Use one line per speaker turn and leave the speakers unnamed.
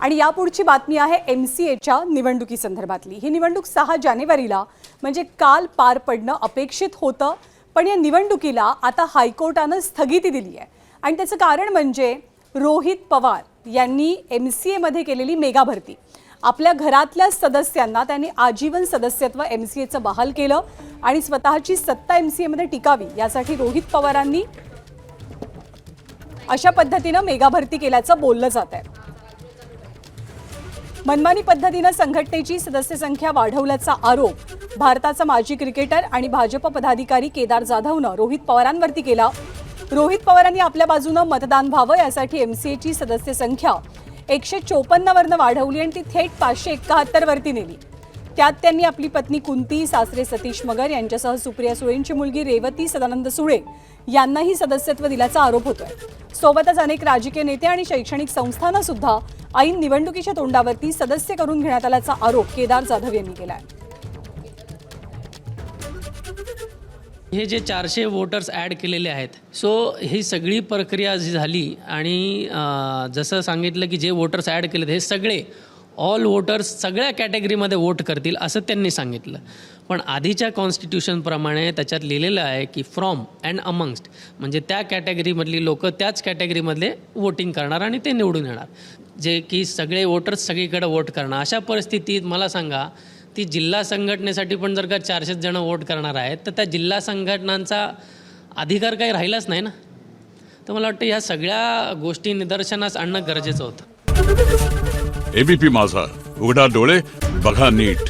आणि यापुढची बातमी आहे MCAच्या निवडणुकीसंदर्भातली। ही निवडणूक 6 जानेवारीला म्हणजे काल पार पडणं अपेक्षित होतं, पण या निवडणुकीला आता हायकोर्टानं स्थगिती दिली आहे। आणि त्याचं कारण म्हणजे रोहित पवार यांनी MCA मध्ये केलेली मेगा भरती। आपल्या घरातल्या सदस्यांना त्यांनी आजीवन सदस्यत्व MCAचं बहाल केलं आणि स्वतःची सत्ता MCA मध्ये टिकावी यासाठी रोहित पवारांनी अशा पद्धतीने मेगा भरती केल्याचं बोललं जात आहे। मनमानी पद्धतीने संघटनेची सदस्य संख्या वाढवल्याचा आरोप भारताचा माजी क्रिकेटर आणि भाजप पदाधिकारी केदार जाधवनं रोहित पवारांवरती केला। रोहित पवारांनी आपल्या बाजूने मतदान व्हावं यासाठी MCAची सदस्य संख्या 154 वरनं वाढवली आणि ती थेट 571 वरती नेली। त्यात त्यांनी आपली पत्नी कुंती, सासरे सतीश मगर यांच्यासह सुप्रिया सुळेंची मुलगी रेवती सदानंद सुळे यांनाही सदस्यत्व दिल्याचा आरोप होतोय। सोबतच अनेक राजकीय नेते आणि शैक्षणिक संस्थांना सुद्धा ऐन निवडणुकीच्या तोंडावरती सदस्य करून घेण्यात आल्याचा आरोप केदार जाधव यांनी केलाय।
हे जे 400 वोटर्स ॲड केलेले आहेत, सो ही सगळी प्रक्रिया जी झाली आणि जसं सांगितलं की जे वोटर्स ॲड केलेत हे सगळे ऑल वोटर्स सगळ्या कॅटेगरीमध्ये वोट करतील असं त्यांनी सांगितलं। पण आधीच्या कॉन्स्टिट्यूशनप्रमाणे त्याच्यात लिहिलेलं आहे की फ्रॉम अँड अमंगस्ट, म्हणजे त्या कॅटेगरीमधली लोक त्याच कॅटेगरीमधले वोटिंग करणार आणि ते निवडून येणार, जे की सगळे वोटर्स सगळीकडे वोट करणार। अशा परिस्थितीत मला सांगा, ती जिल्हा संघटनेसाठी पण जर का 400 जण वोट करणार आहेत तर त्या जिल्हा संघटनांचा अधिकार काही राहिलाच नाही ना। तर मला वाटतं ह्या सगळ्या गोष्टी निदर्शनास आणणं गरजेचं होतं।
ABP माझा, उघडा डोळे बघा नीट।